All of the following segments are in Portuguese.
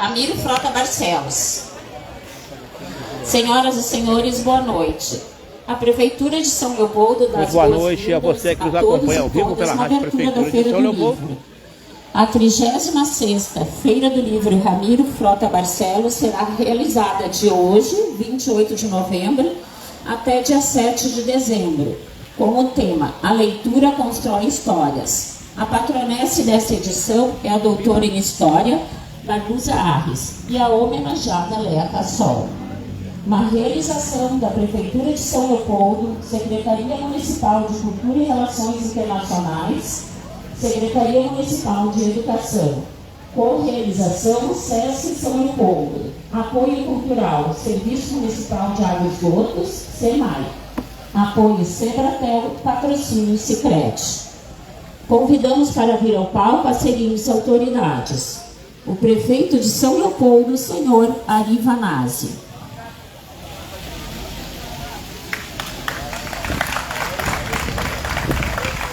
Ramiro Frota Barcelos. Senhoras e senhores, boa noite. A Prefeitura de São Leopoldo dá boa noite a você que nos acompanha ao vivo pela Rádio Prefeitura de São Leopoldo. A 36ª Feira do Livro Ramiro Frota Barcelos será realizada de hoje, 28 de novembro, até dia 7 de dezembro, com o tema A Leitura Constrói Histórias. A patronesse desta edição é a doutora em História, Marluza Arres, e a homenageada Lea Cassol. Uma realização da Prefeitura de São Leopoldo, Secretaria Municipal de Cultura e Relações Internacionais, Secretaria Municipal de Educação. Com-realização SESC São Leopoldo. Apoio Cultural, Serviço Municipal de Água e Esgotos, SEMAI. Apoio Sebratel, Patrocínio Sicredi. Convidamos para vir ao palco as seguintes autoridades: o prefeito de São Leopoldo, senhor Ari Vanazzi.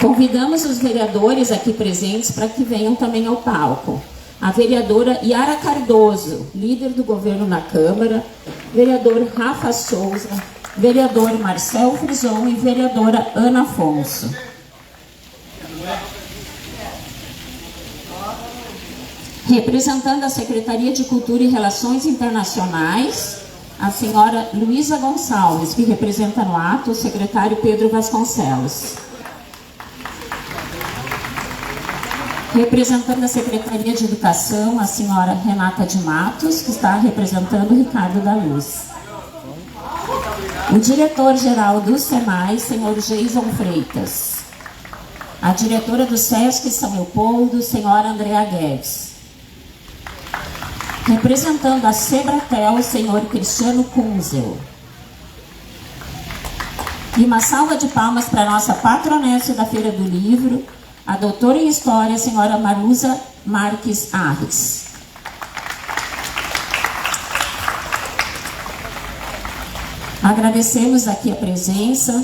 Convidamos os vereadores aqui presentes para que venham também ao palco. A vereadora Yara Cardoso, líder do governo na Câmara, vereador Rafa Souza, vereador Marcel Frison e vereadora Ana Afonso. Representando a Secretaria de Cultura e Relações Internacionais, a senhora Luísa Gonçalves, que representa no ato o secretário Pedro Vasconcelos. Representando a Secretaria de Educação, a senhora Renata de Matos, que está representando o Ricardo da Luz. O diretor-geral do SEMAI, senhor Jason Freitas. A diretora do SESC São Leopoldo, senhora Andréa Guedes. Representando a Sebratel, senhor Cristiano Kunzel. E uma salva de palmas para a nossa patronesse da Feira do Livro, a doutora em História, a senhora Marluza Marques Arres. Agradecemos aqui a presença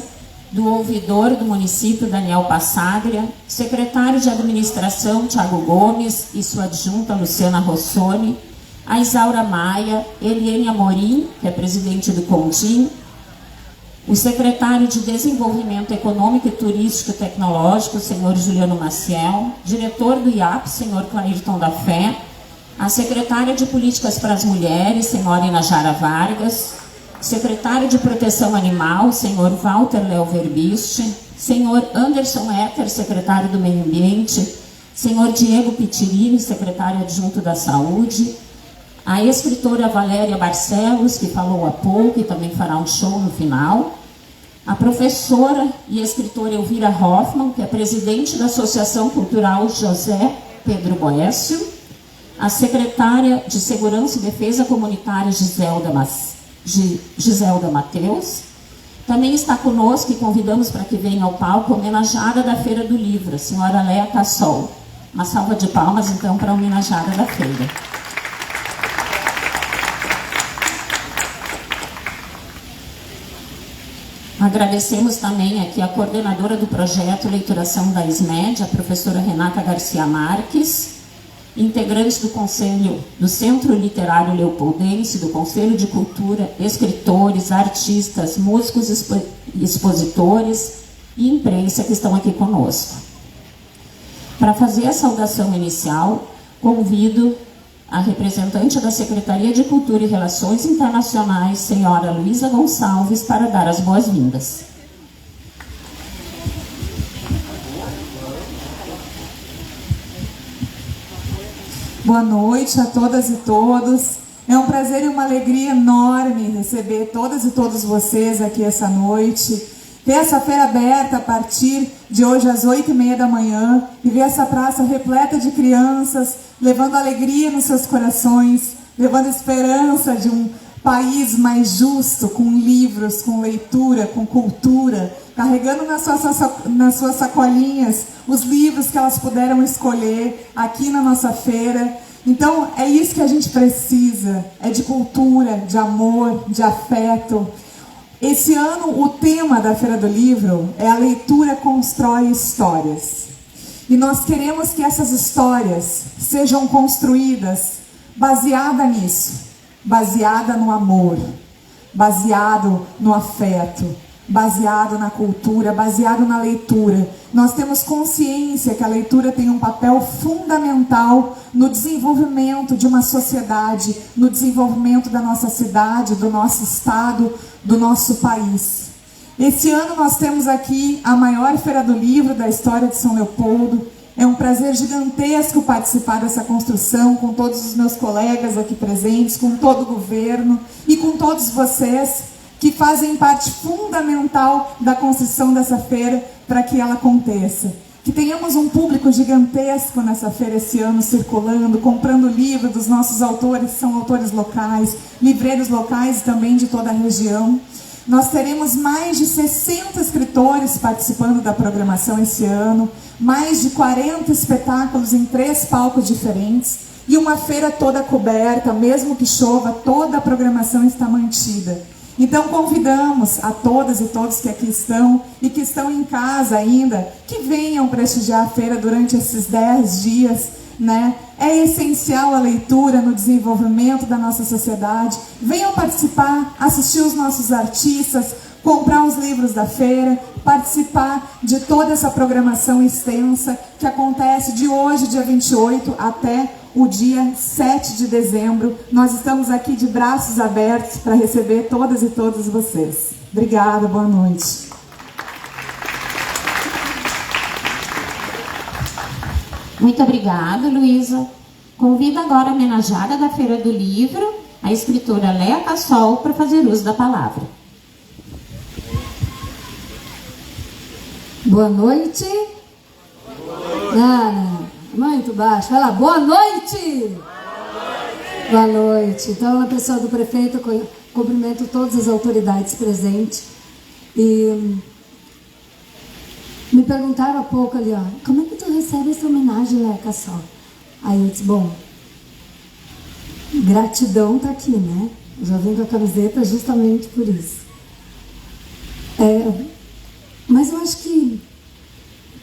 do ouvidor do município, Daniel Passaglia, secretário de Administração, Tiago Gomes, e sua adjunta, Luciana Rossoni, a Isaura Maia, Eliane Amorim, que é presidente do CONDIM, o secretário de Desenvolvimento Econômico e Turístico e Tecnológico, senhor Juliano Maciel, diretor do IAP, senhor Clairton da Fé, a secretária de Políticas para as Mulheres, senhora Inajara Vargas, secretário de Proteção Animal, senhor Walter Léo Verbiste, senhor Anderson Etter, secretário do Meio Ambiente, senhor Diego Pitirini, secretário adjunto da Saúde, a escritora Valéria Barcelos, que falou há pouco e também fará um show no final, a professora e escritora Elvira Hoffmann, que é presidente da Associação Cultural José Pedro Boécio, a secretária de Segurança e Defesa Comunitária Giselda Mateus. Também está conosco e convidamos para que venha ao palco a homenageada da Feira do Livro, a senhora Lea Cassol. Uma salva de palmas, então, para a homenageada da feira. Agradecemos também aqui a coordenadora do projeto Leituração da SMED, a professora Renata Garcia Marques, integrantes do Conselho do Centro Literário Leopoldense, do Conselho de Cultura, escritores, artistas, músicos, expositores e imprensa que estão aqui conosco. Para fazer a saudação inicial, convido a representante da Secretaria de Cultura e Relações Internacionais, senhora Luísa Gonçalves, para dar as boas-vindas. Boa noite a todas e todos. É um prazer e uma alegria enorme receber todas e todos vocês aqui essa noite. Ver essa feira aberta a partir de hoje às 8h30 da manhã e ver essa praça repleta de crianças, levando alegria nos seus corações, levando esperança de um país mais justo, com livros, com leitura, com cultura, carregando nas suas sacolinhas os livros que elas puderam escolher aqui na nossa feira. Então é isso que a gente precisa, é de cultura, de amor, de afeto. Esse ano o tema da Feira do Livro é A Leitura Constrói Histórias. E nós queremos que essas histórias sejam construídas baseada nisso, baseada no amor, baseado no afeto, baseado na cultura, baseado na leitura. Nós temos consciência que a leitura tem um papel fundamental no desenvolvimento de uma sociedade, no desenvolvimento da nossa cidade, do nosso estado, do nosso país. Esse ano nós temos aqui a maior feira do livro da história de São Leopoldo. É um prazer gigantesco participar dessa construção com todos os meus colegas aqui presentes, com todo o governo e com todos vocês que fazem parte fundamental da construção dessa feira para que ela aconteça. Que tenhamos um público gigantesco nessa feira esse ano, circulando, comprando livro dos nossos autores, que são autores locais, livreiros locais e também de toda a região. Nós teremos mais de 60 escritores participando da programação esse ano, mais de 40 espetáculos em 3 palcos diferentes e uma feira toda coberta, mesmo que chova, toda a programação está mantida. Então convidamos a todas e todos que aqui estão e que estão em casa ainda, que venham prestigiar a feira durante esses 10 dias, né? É essencial a leitura no desenvolvimento da nossa sociedade. Venham participar, assistir os nossos artistas, comprar os livros da feira, participar de toda essa programação extensa que acontece de hoje, dia 28, até o dia 7 de dezembro. Nós estamos aqui de braços abertos para receber todas e todos vocês. Obrigada, boa noite. Muito obrigada, Luísa. Convido agora a homenageada da Feira do Livro, a escritora Léa Cassol, para fazer uso da palavra. Boa noite. Muito baixo. Vai lá, boa noite. Boa noite. Então, na pessoa do prefeito, eu cumprimento todas as autoridades presentes. E me perguntaram há pouco ali, como é que tu recebe essa homenagem, Léa Cassol? Aí eu disse, bom, gratidão tá aqui, né? Eu já vim com a camiseta justamente por isso. Mas eu acho que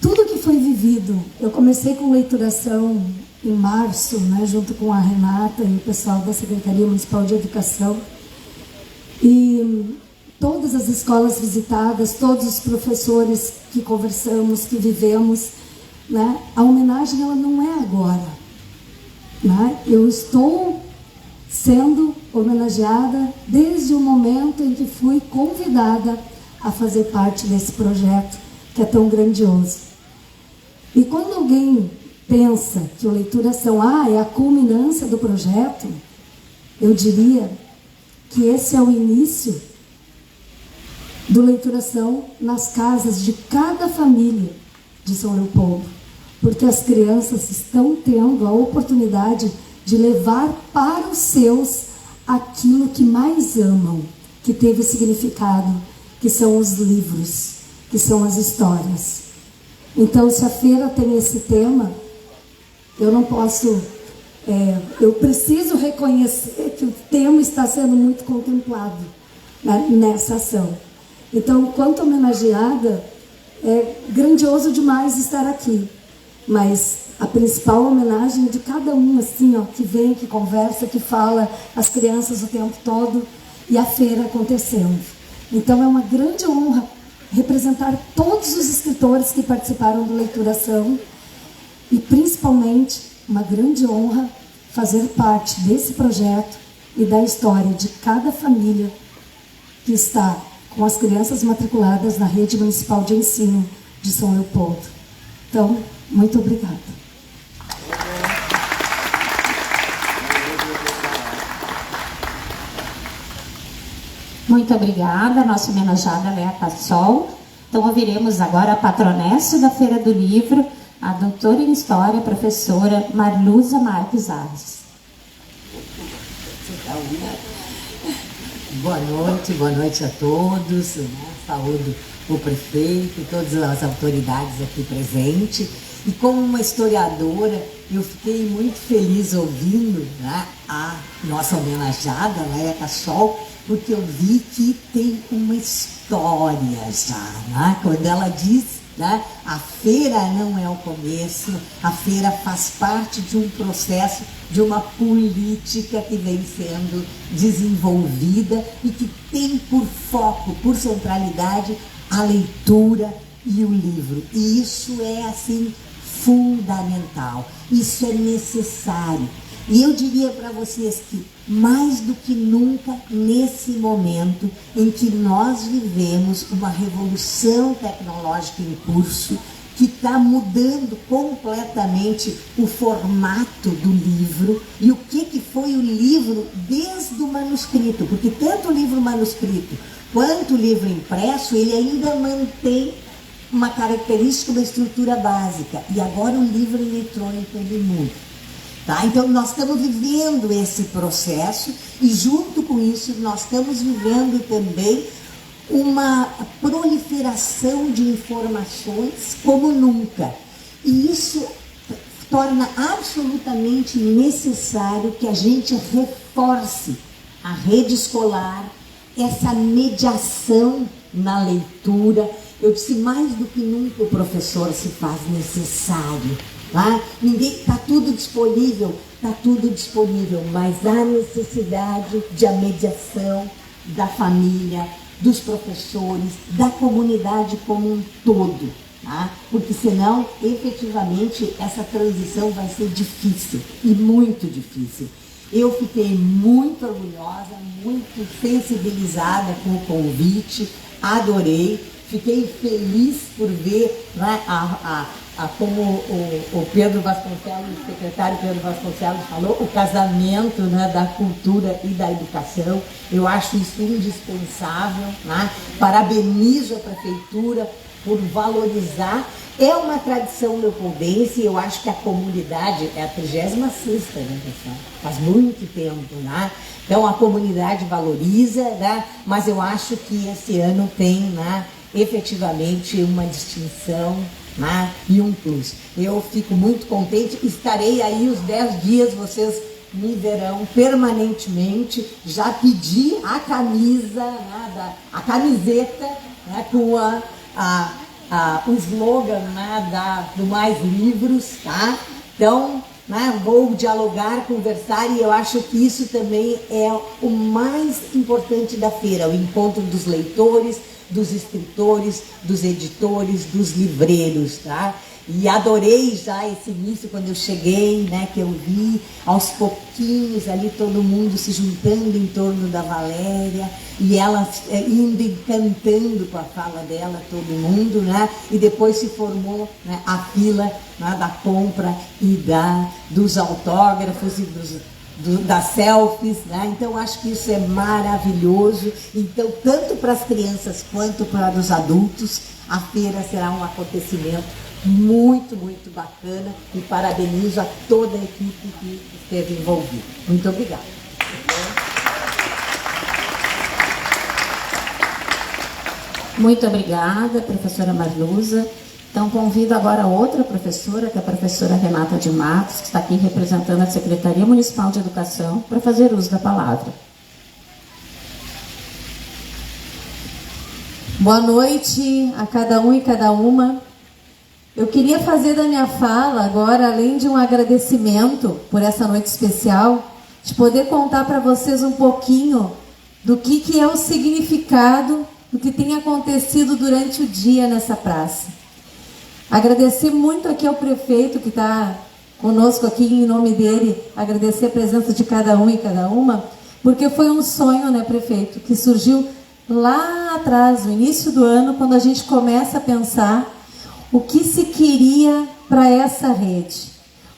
tudo que foi vivido, eu comecei com leituração em março, né, junto com a Renata e o pessoal da Secretaria Municipal de Educação. E todas as escolas visitadas, todos os professores que conversamos, que vivemos, né, a homenagem ela não é agora. Né? Eu estou sendo homenageada desde o momento em que fui convidada a fazer parte desse projeto que é tão grandioso. E quando alguém pensa que o Leituração é a culminância do projeto, eu diria que esse é o início do Leituração nas casas de cada família de São Leopoldo, porque as crianças estão tendo a oportunidade de levar para os seus aquilo que mais amam, que teve significado, que são os livros, que são as histórias. Então, se a feira tem esse tema, eu não posso, eu preciso reconhecer que o tema está sendo muito contemplado, né, nessa ação. Então, quanto homenageada, é grandioso demais estar aqui, mas a principal homenagem é de cada um, assim, que vem, que conversa, que fala, as crianças o tempo todo e a feira acontecendo. Então é uma grande honra representar todos os escritores que participaram do Leituração e principalmente uma grande honra fazer parte desse projeto e da história de cada família que está com as crianças matriculadas na Rede Municipal de Ensino de São Leopoldo. Então, muito obrigada. Muito obrigada, nossa homenageada Léa Cassol. Então, ouviremos agora a patronessa da Feira do Livro, a doutora em História, professora Marluza Marques Arres. Boa noite a todos, né? Saúdo o prefeito e todas as autoridades aqui presentes. E como uma historiadora, eu fiquei muito feliz ouvindo, né, a nossa homenageada, Léa Cassol, porque eu vi que tem uma história já, né? Quando ela diz, né, a feira não é o começo, a feira faz parte de um processo de uma política que vem sendo desenvolvida e que tem por foco, por centralidade, a leitura e o livro. E isso é, assim, fundamental. Isso é necessário. E eu diria para vocês que, mais do que nunca, nesse momento em que nós vivemos uma revolução tecnológica em curso, que está mudando completamente o formato do livro e o que foi o livro desde o manuscrito, porque tanto o livro manuscrito quanto o livro impresso, ele ainda mantém uma característica, uma estrutura básica, e agora o livro eletrônico ele muda. Tá? Então nós estamos vivendo esse processo e junto com isso nós estamos vivendo também uma proliferação de informações como nunca. E isso torna absolutamente necessário que a gente reforce a rede escolar, essa mediação na leitura. Eu disse, mais do que nunca o professor se faz necessário. Tá? Está tudo disponível, mas há necessidade de a mediação da família, dos professores, da comunidade como um todo, tá? Porque senão, efetivamente, essa transição vai ser difícil, e muito difícil. Eu fiquei muito orgulhosa, muito sensibilizada com o convite, adorei, fiquei feliz por ver, né, como o Pedro Vasconcelos, o secretário Pedro Vasconcelos falou, o casamento, né, da cultura e da educação. Eu acho isso indispensável, né? Parabenizo a prefeitura por valorizar. É uma tradição leopoldense, eu acho que a comunidade é a 36ª, né, pessoal? Faz muito tempo, né? Então a comunidade valoriza, né? Mas eu acho que esse ano tem, né, efetivamente uma distinção, né, e um plus. Eu fico muito contente, estarei aí os 10 dias, vocês me verão permanentemente. Já pedi a camisa, né, a camiseta, né, com o slogan, né, do Mais Livros, tá? Então, né, vou dialogar, conversar, e eu acho que isso também é o mais importante da feira, o encontro dos leitores, dos escritores, dos editores, dos livreiros, tá? E adorei já esse início quando eu cheguei, né, que eu vi aos pouquinhos ali todo mundo se juntando em torno da Valéria e ela indo encantando com a fala dela, todo mundo, né? E depois se formou, né, a fila, né, da compra e dos autógrafos e das selfies, né? Então acho que isso é maravilhoso. Então, tanto para as crianças quanto para os adultos, a feira será um acontecimento muito, muito bacana, e parabenizo a toda a equipe que esteve envolvida. Muito obrigada. Muito obrigada, professora Marluza. Então, convido agora outra professora, que é a professora Renata de Matos, que está aqui representando a Secretaria Municipal de Educação, para fazer uso da palavra. Boa noite a cada um e cada uma. Eu queria fazer da minha fala agora, além de um agradecimento por essa noite especial, de poder contar para vocês um pouquinho do que é o significado do que tem acontecido durante o dia nessa praça. Agradecer muito aqui ao prefeito que está conosco aqui, em nome dele, agradecer a presença de cada um e cada uma, porque foi um sonho, né, prefeito, que surgiu lá atrás, no início do ano, quando a gente começa a pensar o que se queria para essa rede.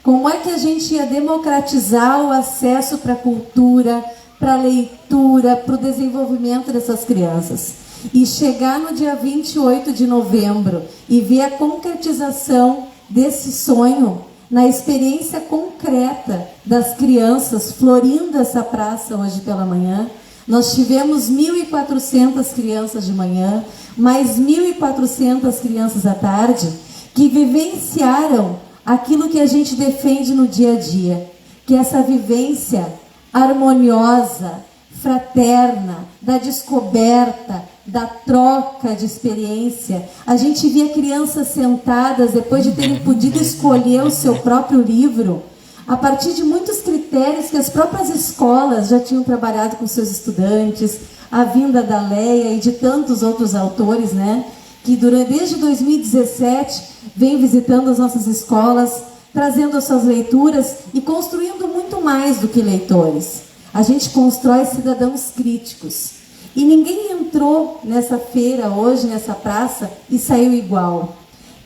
Como é que a gente ia democratizar o acesso para a cultura, para a leitura, para o desenvolvimento dessas crianças. E chegar no dia 28 de novembro e ver a concretização desse sonho na experiência concreta das crianças florindo essa praça hoje pela manhã. Nós tivemos 1.400 crianças de manhã, mais 1.400 crianças à tarde, que vivenciaram aquilo que a gente defende no dia a dia, que é essa vivência harmoniosa, fraterna, da descoberta, da troca de experiência. A gente via crianças sentadas, depois de terem podido escolher o seu próprio livro, a partir de muitos critérios que as próprias escolas já tinham trabalhado com seus estudantes, a vinda da Leia e de tantos outros autores, né, que desde 2017 vem visitando as nossas escolas, trazendo as suas leituras e construindo muito mais do que leitores. A gente constrói cidadãos críticos. E ninguém entrou nessa feira hoje, nessa praça, e saiu igual.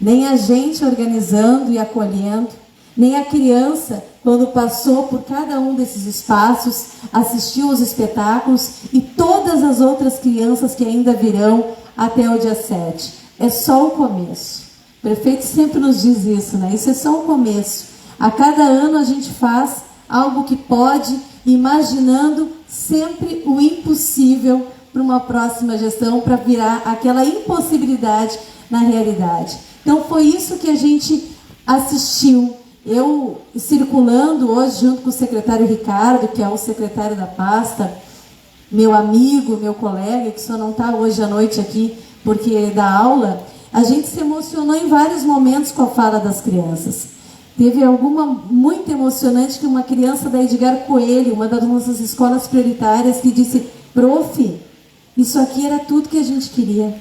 Nem a gente organizando e acolhendo, nem a criança, quando passou por cada um desses espaços, assistiu aos espetáculos, e todas as outras crianças que ainda virão até o dia 7. É só o começo. O prefeito sempre nos diz isso, né? Isso é só o começo. A cada ano a gente faz algo que pode, imaginando sempre o impossível para uma próxima gestão, para virar aquela impossibilidade na realidade. Então foi isso que a gente assistiu. Eu circulando hoje junto com o secretário Ricardo, que é o secretário da pasta, meu amigo, meu colega, que só não está hoje à noite aqui porque ele dá aula, a gente se emocionou em vários momentos com a fala das crianças. Teve alguma muito emocionante que uma criança da Edgar Coelho, uma das nossas escolas prioritárias, que disse: prof, isso aqui era tudo que a gente queria.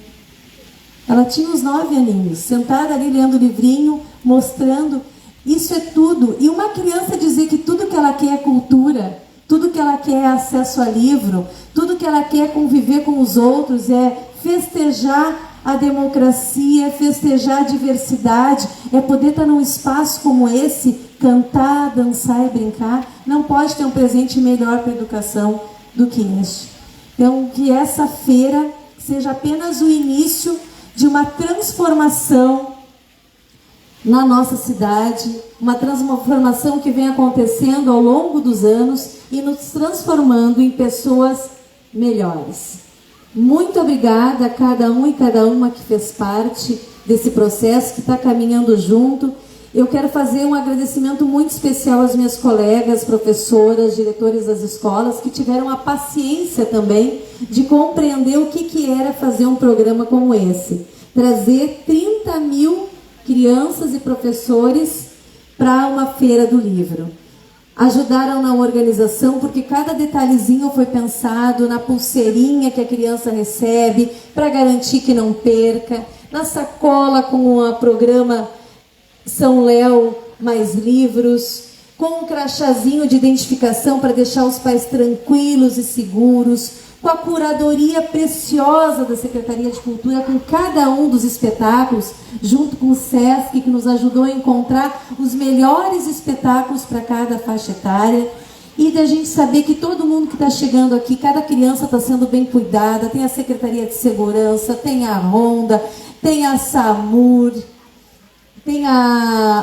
Ela tinha uns 9 aninhos, sentada ali lendo o livrinho, mostrando, isso é tudo. E uma criança dizer que tudo que ela quer é cultura, tudo que ela quer é acesso a livro, tudo que ela quer é conviver com os outros, é festejar a democracia, festejar a diversidade, é poder estar num espaço como esse, cantar, dançar e brincar. Não pode ter um presente melhor para a educação do que este. Então, que essa feira seja apenas o início de uma transformação na nossa cidade, uma transformação que vem acontecendo ao longo dos anos e nos transformando em pessoas melhores. Muito obrigada a cada um e cada uma que fez parte desse processo, que está caminhando junto. Eu quero fazer um agradecimento muito especial às minhas colegas, professoras, diretores das escolas, que tiveram a paciência também de compreender o que era fazer um programa como esse. Trazer 30 mil crianças e professores para uma feira do livro. Ajudaram na organização, porque cada detalhezinho foi pensado na pulseirinha que a criança recebe, para garantir que não perca, na sacola com o programa São Léo mais livros, com um crachazinho de identificação para deixar os pais tranquilos e seguros, com a curadoria preciosa da Secretaria de Cultura, com cada um dos espetáculos, junto com o SESC, que nos ajudou a encontrar os melhores espetáculos para cada faixa etária, e da gente saber que todo mundo que está chegando aqui, cada criança está sendo bem cuidada, tem a Secretaria de Segurança, tem a Ronda, tem a SAMUR, tem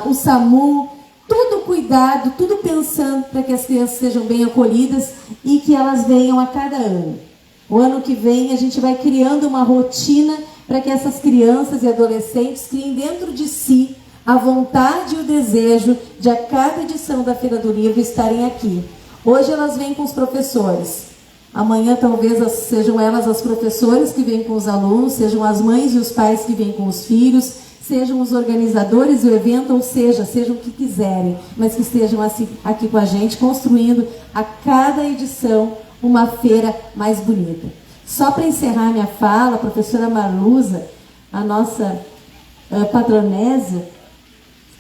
o SAMU, tudo cuidado, tudo pensando para que as crianças sejam bem acolhidas e que elas venham a cada ano. O ano que vem a gente vai criando uma rotina para que essas crianças e adolescentes criem dentro de si a vontade e o desejo de a cada edição da Feira do Livro estarem aqui. Hoje elas vêm com os professores. Amanhã talvez sejam elas as professoras que vêm com os alunos, sejam as mães e os pais que vêm com os filhos, sejam os organizadores do evento, ou seja, sejam o que quiserem, mas que estejam assim, aqui com a gente, construindo a cada edição uma feira mais bonita. Só para encerrar minha fala, a professora Marluza, a nossa patronésia,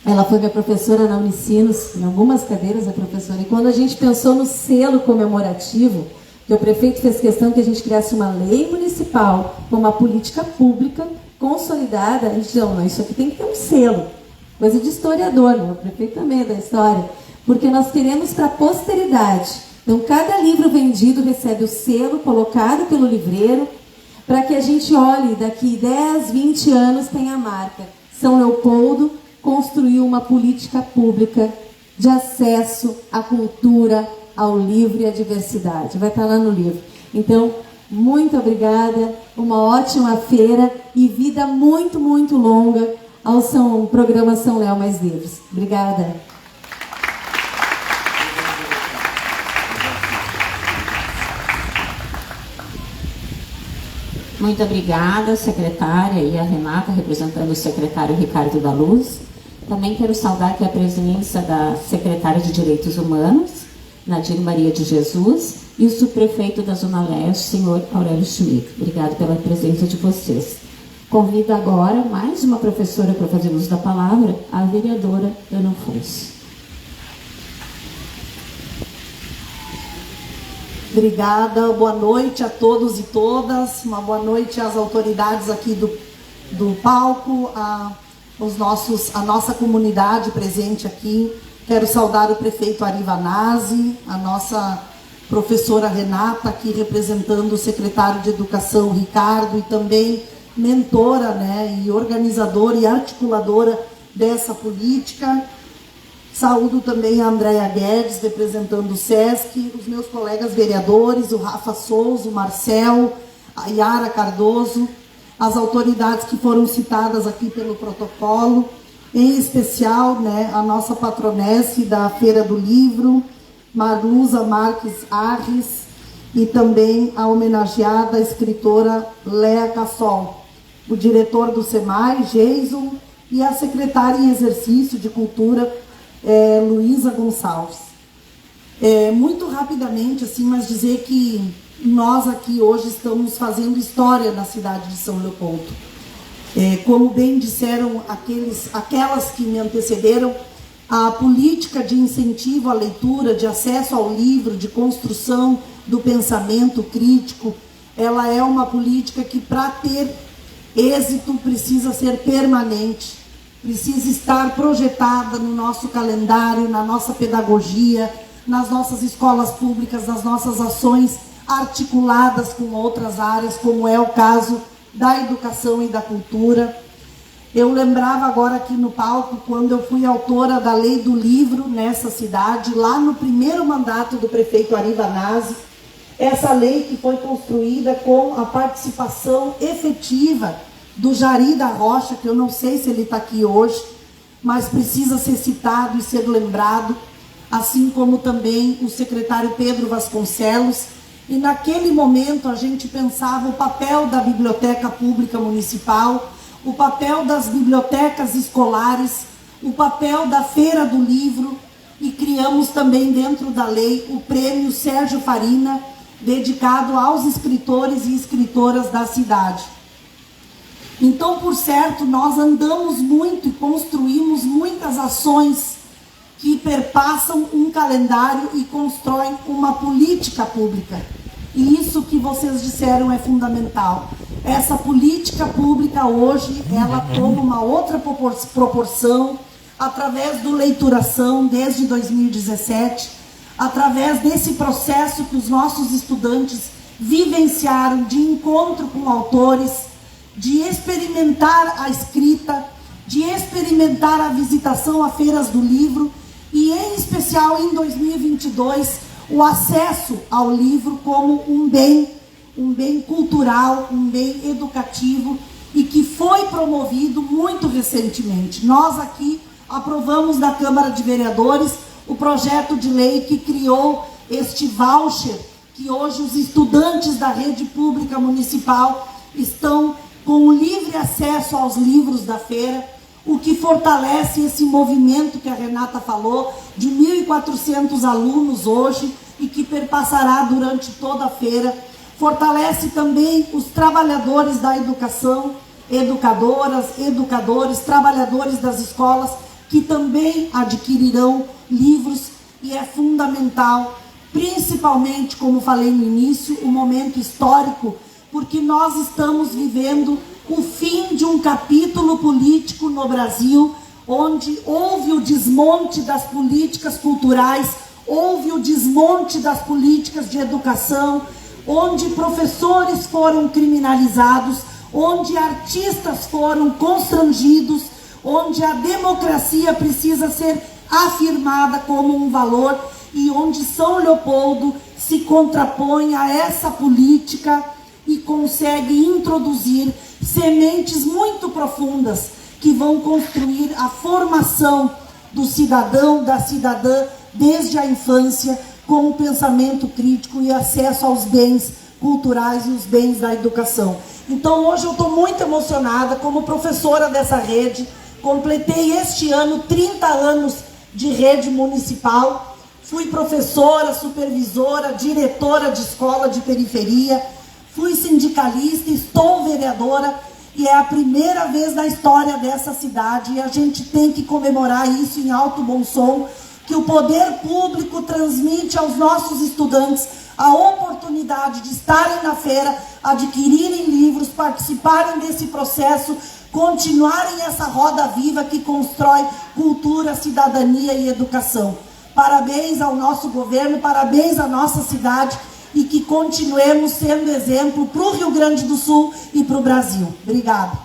ela foi minha professora na Unicinos, em algumas cadeiras é professora, e quando a gente pensou no selo comemorativo, que o prefeito fez questão que a gente criasse uma lei municipal com uma política pública consolidada, a gente disse, não, isso aqui tem que ter um selo, coisa de historiador, né? O prefeito também é da história, porque nós queremos para a posteridade. Então, cada livro vendido recebe o selo colocado pelo livreiro, para que a gente olhe, daqui 10, 20 anos, tem a marca. São Leopoldo construiu uma política pública de acesso à cultura, ao livro e à diversidade. Vai estar lá no livro. Então, muito obrigada, uma ótima feira e vida muito, muito longa ao programa São Léo Mais Livros. Obrigada. Muito obrigada, secretária, e a Renata, representando o secretário Ricardo da Luz. Também quero saudar aqui a presença da secretária de Direitos Humanos, Nadir Maria de Jesus, e o subprefeito da Zona Leste, senhor Aurélio Schmidt. Obrigado pela presença de vocês. Convido agora mais uma professora para fazer uso da palavra, a vereadora Ana Afonso. Obrigada, boa noite a todos e todas, uma boa noite às autoridades aqui do palco, a nossa comunidade presente aqui. Quero saudar o prefeito Ari Vanazzi, a nossa professora Renata, aqui representando o secretário de Educação, Ricardo, e também mentora, né, e organizadora e articuladora dessa política. Saúdo também a Andréia Guedes, representando o SESC, os meus colegas vereadores, o Rafa Souza, o Marcel, a Yara Cardoso, as autoridades que foram citadas aqui pelo protocolo, em especial, né, a nossa patronesse da Feira do Livro, Marluza Marques Arres, e também a homenageada escritora Léa Cassol, o diretor do SEMAI, Jason, e a secretária em exercício de Cultura, Luísa Gonçalves. Muito rapidamente, assim, mas dizer que nós aqui hoje estamos fazendo história na cidade de São Leopoldo. Como bem disseram aquelas que me antecederam, a política de incentivo à leitura, de acesso ao livro, de construção do pensamento crítico, ela é uma política que, para ter êxito, precisa ser permanente, precisa estar projetada no nosso calendário, na nossa pedagogia, nas nossas escolas públicas, nas nossas ações articuladas com outras áreas, como é o caso da educação e da cultura. Eu lembrava agora aqui no palco, quando eu fui autora da Lei do Livro nessa cidade, lá no primeiro mandato do prefeito Ari Vanazzi, essa lei que foi construída com a participação efetiva do Jari da Rocha, que eu não sei se ele está aqui hoje, mas precisa ser citado e ser lembrado, assim como também o secretário Pedro Vasconcelos. E naquele momento a gente pensava o papel da Biblioteca Pública Municipal, o papel das bibliotecas escolares, o papel da Feira do Livro, e criamos também dentro da lei o prêmio Sérgio Farina, dedicado aos escritores e escritoras da cidade. Então, por certo, nós andamos muito e construímos muitas ações que perpassam um calendário e constroem uma política pública. E isso que vocês disseram é fundamental. Essa política pública hoje, ela toma uma outra proporção através do Leituração desde 2017, através desse processo que os nossos estudantes vivenciaram de encontro com autores, de experimentar a escrita, de experimentar a visitação a feiras do livro e, em especial, em 2022, o acesso ao livro como um bem cultural, um bem educativo e que foi promovido muito recentemente. Nós aqui aprovamos da Câmara de Vereadores o projeto de lei que criou este voucher, que hoje os estudantes da rede pública municipal estão com o livre acesso aos livros da feira, o que fortalece esse movimento que a Renata falou, de 1.400 alunos hoje e que perpassará durante toda a feira. Fortalece também os trabalhadores da educação, educadoras, educadores, trabalhadores das escolas, que também adquirirão livros, e é fundamental, principalmente, como falei no início, o momento histórico, porque nós estamos vivendo o fim de um capítulo político no Brasil, onde houve o desmonte das políticas culturais, houve o desmonte das políticas de educação, onde professores foram criminalizados, onde artistas foram constrangidos, onde a democracia precisa ser afirmada como um valor e onde São Leopoldo se contrapõe a essa política e consegue introduzir sementes muito profundas que vão construir a formação do cidadão, da cidadã, desde a infância, com o pensamento crítico e acesso aos bens culturais e os bens da educação. Então, hoje eu estou muito emocionada como professora dessa rede, Completei este ano 30 anos de rede municipal. Fui professora, supervisora, diretora de escola de periferia. Fui sindicalista, estou vereadora. E é a primeira vez na história dessa cidade, e a gente tem que comemorar isso em alto bom som, que o poder público transmite aos nossos estudantes a oportunidade de estarem na feira, adquirirem livros, participarem desse processo, continuarem essa roda viva que constrói cultura, cidadania e educação. Parabéns ao nosso governo, parabéns à nossa cidade, e que continuemos sendo exemplo para o Rio Grande do Sul e para o Brasil. Obrigada.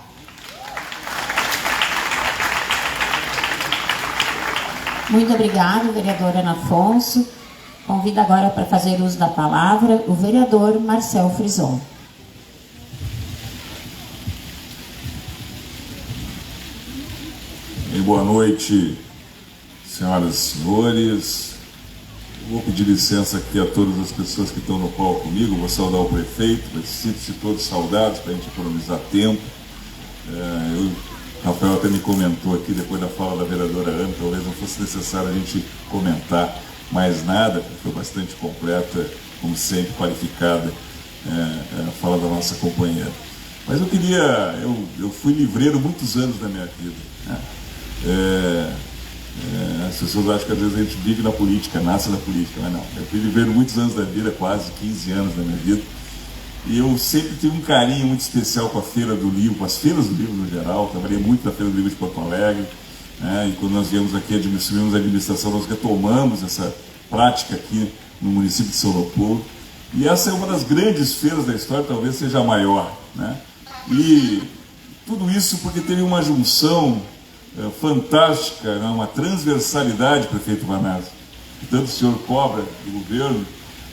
Muito obrigada, vereadora Ana Afonso. Convido agora para fazer uso da palavra o vereador Marcel Frison. Boa noite, senhoras e senhores. Vou pedir licença aqui a todas as pessoas que estão no palco comigo. Vou saudar o prefeito, mas sinto-se todos saudados para a gente economizar tempo. Rafael até me comentou aqui, depois da fala da vereadora Ana, talvez não fosse necessário a gente comentar mais nada, porque foi bastante completa, como sempre, qualificada a fala da nossa companheira. Mas eu fui livreiro muitos anos da minha vida, né? As pessoas acham que às vezes a gente vive na política, nasce na política, mas não. Eu fui livreiro muitos anos da vida, quase 15 anos da minha vida. E eu sempre tive um carinho muito especial com a Feira do Livro, com as feiras do livro no geral. Trabalhei muito na Feira do Livro de Porto Alegre, né? E quando nós viemos aqui, assumimos a administração, nós retomamos essa prática aqui no município de São Leopoldo. E essa é uma das grandes feiras da história, talvez seja a maior, né? E tudo isso porque teve uma junção fantástica, né? Uma transversalidade, prefeito Vanazzi, que tanto o senhor cobra do governo,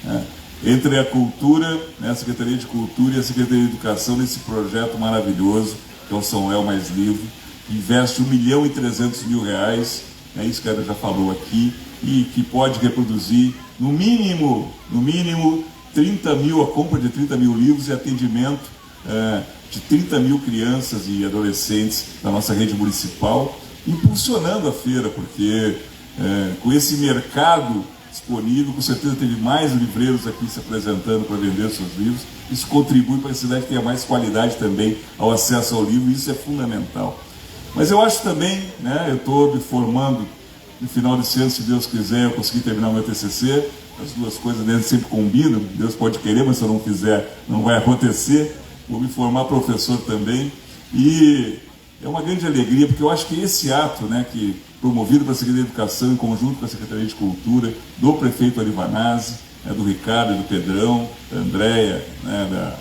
né? Entre a cultura, né, a Secretaria de Cultura e a Secretaria de Educação nesse projeto maravilhoso, que é o São El Mais Livre, que investe R$1.300.000, é isso que ela já falou aqui, e que pode reproduzir, no mínimo 30 mil, a compra de 30 mil livros e atendimento de 30 mil crianças e adolescentes da nossa rede municipal, impulsionando a feira, porque com esse mercado disponível, com certeza teve mais livreiros aqui se apresentando para vender seus livros. Isso contribui para que a cidade tenha mais qualidade também ao acesso ao livro, e isso é fundamental. Mas eu acho também, né, eu estou me formando no final desse ano, se Deus quiser, eu consegui terminar o meu TCC, as duas coisas dele sempre combinam, Deus pode querer, mas se eu não fizer, não vai acontecer. Vou me formar professor também, e é uma grande alegria, porque eu acho que esse ato, né, que promovido pela Secretaria de Educação, em conjunto com a Secretaria de Cultura, do prefeito Ari Vanazzi, do Ricardo, do Pedrão, da Andréia, né,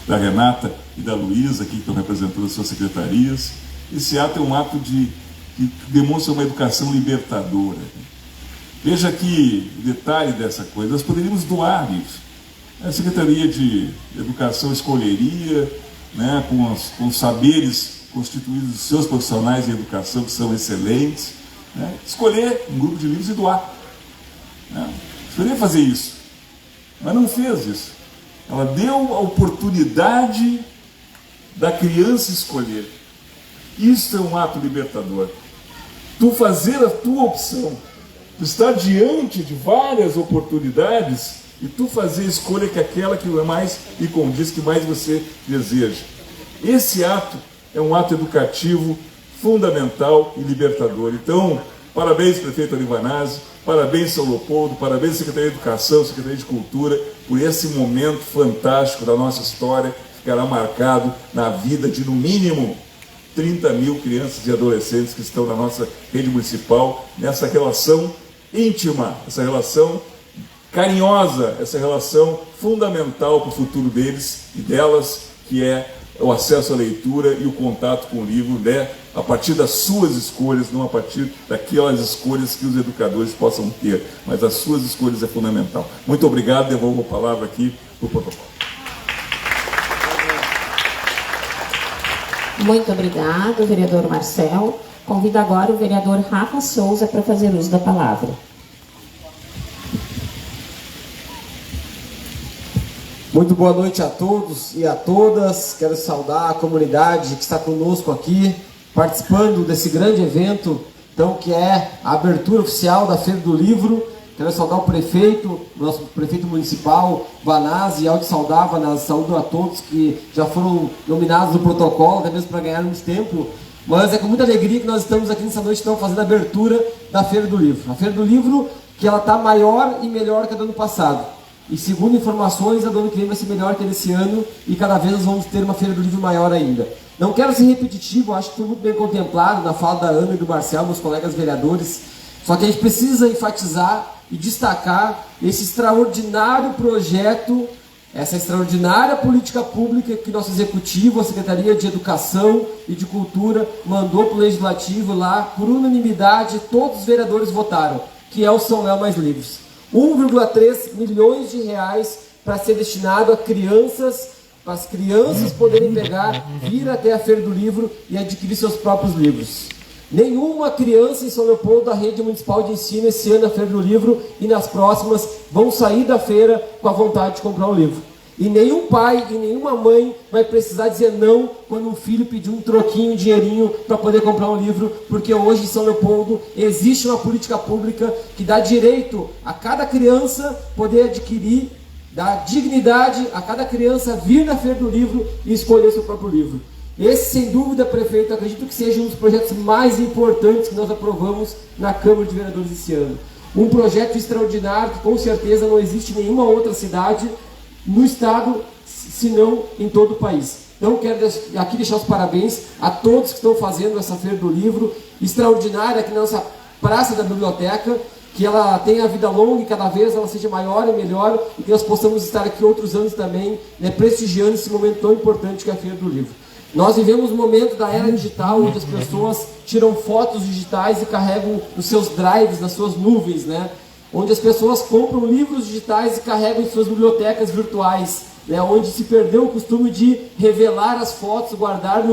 da Renata e da Luísa, aqui que estão representando as suas secretarias. Esse ato é um ato que demonstra uma educação libertadora. Veja aqui o detalhe dessa coisa: nós poderíamos doar isso. A Secretaria de Educação escolheria, né, com os saberes constituídos dos seus profissionais de educação, que são excelentes, né, escolher um grupo de livros e doar. Né? Poderia fazer isso, mas não fez isso. Ela deu a oportunidade da criança escolher. Isso é um ato libertador. Tu fazer a tua opção, tu estar diante de várias oportunidades e tu fazer a escolha que aquela que mais lhe condiz, que mais você deseja. Esse ato é um ato educativo fundamental e libertador. Então, parabéns, prefeito Ari Vanazzi, parabéns, São Leopoldo, parabéns, Secretaria de Educação, Secretaria de Cultura, por esse momento fantástico da nossa história, que ficará marcado na vida de, no mínimo, 30 mil crianças e adolescentes que estão na nossa rede municipal, nessa relação íntima, essa relação carinhosa, essa relação fundamental para o futuro deles e delas, que é o acesso à leitura e o contato com o livro, né, a partir das suas escolhas, não a partir daquelas escolhas que os educadores possam ter, mas as suas escolhas é fundamental. Muito obrigado, devolvo a palavra aqui para o protocolo. Muito obrigado, vereador Marcel. Convido agora o vereador Rafa Souza para fazer uso da palavra. Muito boa noite a todos e a todas. Quero saudar a comunidade que está conosco aqui, participando desse grande evento, então, que é a abertura oficial da Feira do Livro. Quero saudar o prefeito, nosso prefeito municipal, Vanazzi, e Aldo saudar, Vanazzi, saúdo a todos que já foram nominados no protocolo, até mesmo para ganharmos tempo. Mas é com muita alegria que nós estamos aqui nessa noite, então, fazendo a abertura da Feira do Livro. A Feira do Livro, que ela está maior e melhor que a do ano passado. E segundo informações, a do ano que vem vai ser melhor que desse ano, e cada vez nós vamos ter uma Feira do Livro maior ainda. Não quero ser repetitivo, acho que foi muito bem contemplado na fala da Ana e do Marcel, meus colegas vereadores, só que a gente precisa enfatizar e destacar esse extraordinário projeto, essa extraordinária política pública que nosso executivo, a Secretaria de Educação e de Cultura, mandou para o Legislativo lá, por unanimidade, todos os vereadores votaram, que é o São Léo Mais Livros. 1,3 milhões de reais para ser destinado a crianças, para as crianças poderem pegar, vir até a Feira do Livro e adquirir seus próprios livros. Nenhuma criança em São Leopoldo da rede municipal de ensino esse ano na Feira do Livro e nas próximas vão sair da feira com a vontade de comprar um livro. E nenhum pai e nenhuma mãe vai precisar dizer não quando um filho pedir um troquinho, um dinheirinho para poder comprar um livro, porque hoje em São Leopoldo existe uma política pública que dá direito a cada criança poder adquirir, dá dignidade a cada criança vir na Feira do Livro e escolher seu próprio livro. Esse, sem dúvida, prefeito, acredito que seja um dos projetos mais importantes que nós aprovamos na Câmara de Vereadores esse ano. Um projeto extraordinário que, com certeza, não existe em nenhuma outra cidade no estado, senão em todo o país. Então, quero aqui deixar os parabéns a todos que estão fazendo essa Feira do Livro extraordinária aqui na nossa Praça da Biblioteca, que ela tenha vida longa e cada vez ela seja maior e melhor, e que nós possamos estar aqui outros anos também, né, prestigiando esse momento tão importante que é a Feira do Livro. Nós vivemos um momento da era digital, onde as pessoas tiram fotos digitais e carregam nos seus drives, nas suas nuvens, né? Onde as pessoas compram livros digitais e carregam em suas bibliotecas virtuais, né? Onde se perdeu o costume de revelar as fotos, guardar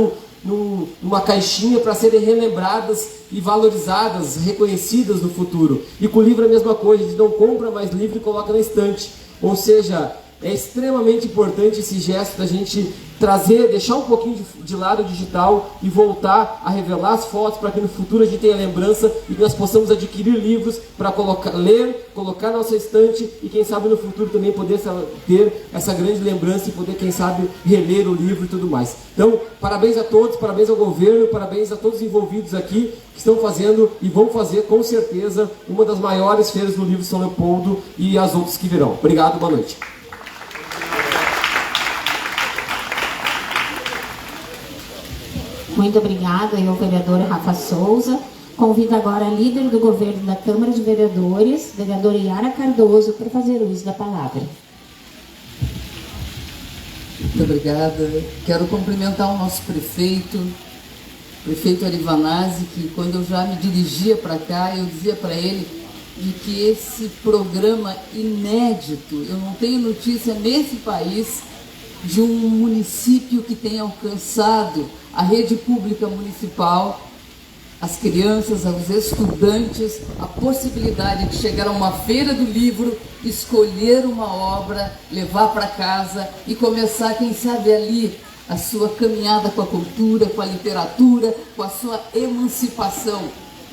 numa caixinha para serem relembradas e valorizadas, reconhecidas no futuro. E com o livro é a mesma coisa, a gente não compra mais livro e coloca na estante. Ou seja, é extremamente importante esse gesto da gente trazer, deixar um pouquinho de lado o digital e voltar a revelar as fotos para que no futuro a gente tenha lembrança e que nós possamos adquirir livros para ler, colocar na nossa estante e quem sabe no futuro também poder ter essa grande lembrança e poder, quem sabe, reler o livro e tudo mais. Então, parabéns a todos, parabéns ao governo, parabéns a todos os envolvidos aqui que estão fazendo e vão fazer, com certeza, uma das maiores feiras do livro de São Leopoldo e as outras que virão. Obrigado, boa noite. Muito obrigada ao vereador Rafa Souza. Convido agora a líder do governo da Câmara de Vereadores, vereadora Yara Cardoso, para fazer uso da palavra. Muito obrigada. Quero cumprimentar o nosso prefeito Ari Vanazzi, que quando eu já me dirigia para cá, eu dizia para ele de que esse programa inédito, eu não tenho notícia nesse país de um município que tenha alcançado a rede pública municipal, as crianças, os estudantes, a possibilidade de chegar a uma feira do livro, escolher uma obra, levar para casa e começar, quem sabe, ali a sua caminhada com a cultura, com a literatura, com a sua emancipação.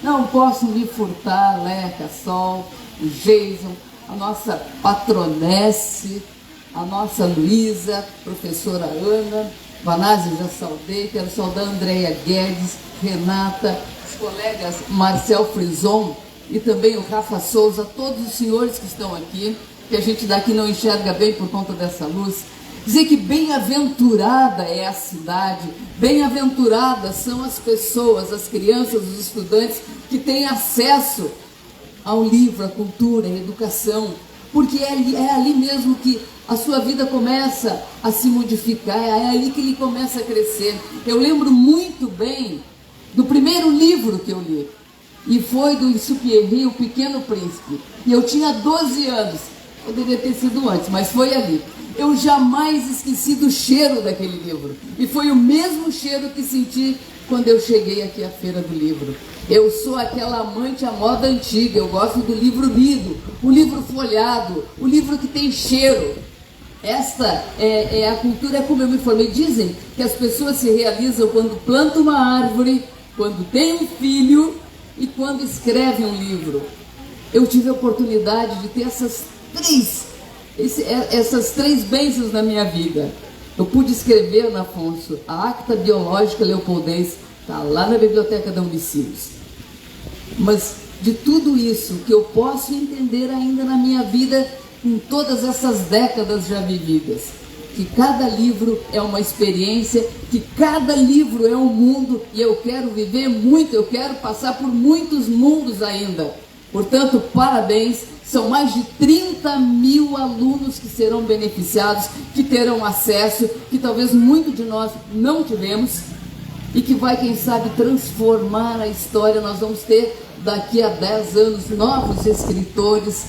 Não posso me furtar, Leca, Sol, o Jason, a nossa patronesse, a nossa Luísa, professora Ana, Vanazzi, já saudei, quero saudar a Andréia Guedes, Renata, os colegas Marcel Frison e também o Rafa Souza, todos os senhores que estão aqui, que a gente daqui não enxerga bem por conta dessa luz. Dizer que bem-aventurada é a cidade, bem-aventuradas são as pessoas, as crianças, os estudantes que têm acesso ao livro, à cultura, à educação, porque é ali mesmo que a sua vida começa a se modificar, é ali que ele começa a crescer. Eu lembro muito bem do primeiro livro que eu li, e foi do Exupéry, O Pequeno Príncipe, e eu tinha 12 anos, poderia ter sido antes, mas foi ali. Eu jamais esqueci do cheiro daquele livro, e foi o mesmo cheiro que senti quando eu cheguei aqui à Feira do Livro. Eu sou aquela amante à moda antiga, eu gosto do livro lido, o livro folhado, o livro que tem cheiro. Esta é a cultura, como eu me formei. Dizem que as pessoas se realizam quando plantam uma árvore, quando tem um filho e quando escreve um livro. Eu tive a oportunidade de ter essas três bênçãos na minha vida. Eu pude escrever, Ana Afonso, a Acta Biológica Leopoldense, está lá na Biblioteca da Unicinos. Mas de tudo isso que eu posso entender ainda na minha vida, com todas essas décadas já vividas, que cada livro é uma experiência, que cada livro é um mundo, e eu quero viver muito, eu quero passar por muitos mundos ainda. Portanto, parabéns, são mais de 30 mil alunos que serão beneficiados, que terão acesso, que talvez muito de nós não tivemos, e que vai, quem sabe, transformar a história. Nós vamos ter, daqui a 10 anos, novos escritores,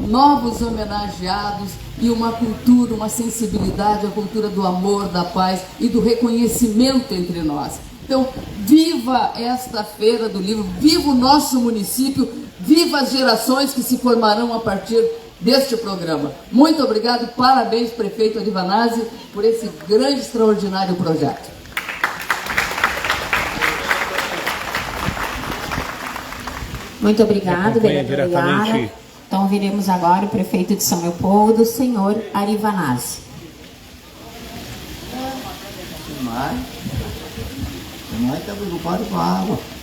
novos homenageados, e uma cultura, uma sensibilidade, a cultura do amor, da paz e do reconhecimento entre nós. Então, viva esta Feira do Livro, viva o nosso município, viva as gerações que se formarão a partir deste programa. Muito obrigado, parabéns, prefeito Arivanazzi, por esse grande, extraordinário projeto. Muito obrigado, vereadora Yara. Então, ouviremos agora o prefeito de São Leopoldo, o senhor Arivanazzi.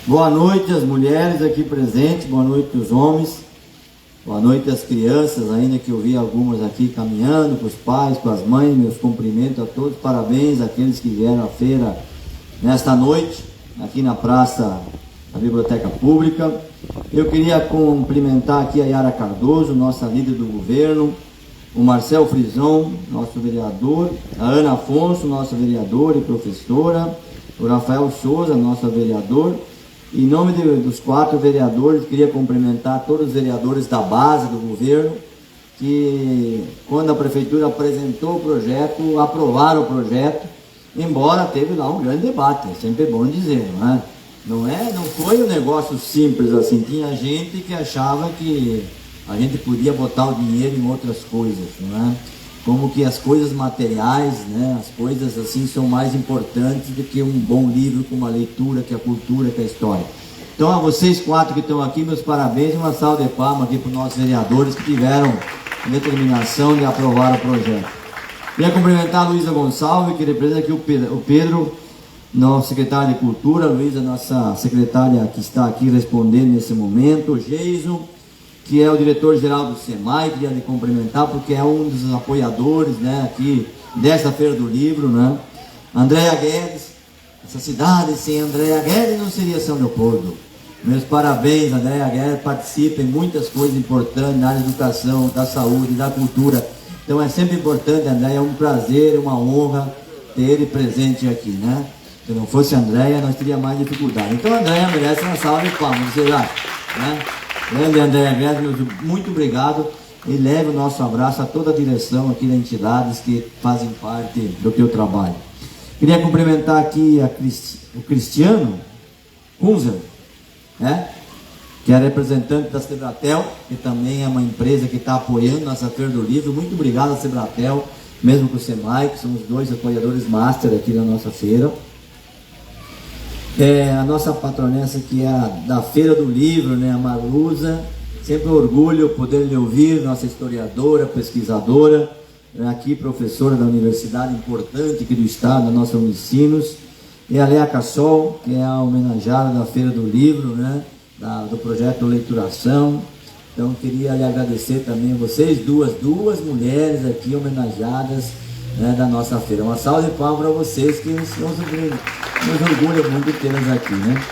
Boa noite às mulheres aqui presentes, boa noite aos homens, boa noite às crianças, ainda que eu vi algumas aqui caminhando, com os pais, com as mães, meus cumprimentos a todos, parabéns àqueles que vieram à feira nesta noite, aqui na Praça da Biblioteca Pública. Eu queria cumprimentar aqui a Yara Cardoso, nossa líder do governo, o Marcel Frison, nosso vereador, a Ana Afonso, nossa vereadora e professora, o Rafael Souza, nosso vereador. Em nome dos 4 vereadores, queria cumprimentar todos os vereadores da base do governo, que quando a prefeitura apresentou o projeto, aprovaram o projeto, embora teve lá um grande debate, é sempre bom dizer, não é? Não foi um negócio simples assim, tinha gente que achava que a gente podia botar o dinheiro em outras coisas, não é? Como que as coisas materiais, né, as coisas assim são mais importantes do que um bom livro, com uma leitura, que a cultura, que a história. Então, a vocês 4 que estão aqui, meus parabéns e uma salva de palmas aqui para os nossos vereadores que tiveram determinação de aprovar o projeto. Queria cumprimentar a Luísa Gonçalves, que representa aqui o Pedro, nosso secretário de Cultura, a Luísa, nossa secretária que está aqui respondendo nesse momento, o Geison, que é o diretor-geral do SEMAI, queria lhe cumprimentar, porque é um dos apoiadores, né, aqui dessa Feira do Livro, né? Andréa Guedes, essa cidade sem Andréa Guedes não seria São Leopoldo. Meus parabéns, Andréa Guedes, participa em muitas coisas importantes na área da educação, da saúde, da cultura. Então é sempre importante, Andréa, é um prazer, uma honra ter ele presente aqui, né? Se não fosse a Andréa, nós teríamos mais dificuldade. Então a Andréa merece uma salva de palmas, vocês acham, né? Grande Andréa Guedes, muito obrigado, e leve o nosso abraço a toda a direção aqui das entidades que fazem parte do teu trabalho. Queria cumprimentar aqui o Cristiano Kunzer, né, que é representante da Sebratel, que também é uma empresa que está apoiando nossa Feira do Livro. Muito obrigado a Sebratel, mesmo com o SEMAI, que são os 2 apoiadores master aqui da nossa feira. A nossa patronessa, que é da Feira do Livro, né, a Marusa, sempre um orgulho poder lhe ouvir, nossa historiadora, pesquisadora, aqui professora da universidade importante aqui do estado, da nossa Unicinos, e a Lea Cassol, que é a homenageada da Feira do Livro, né, do projeto Leituração. Então queria lhe agradecer também a vocês, duas mulheres aqui homenageadas, né, da nossa feira. Uma salva de palmas para vocês, que nos orgulha muito tê-las aqui, né?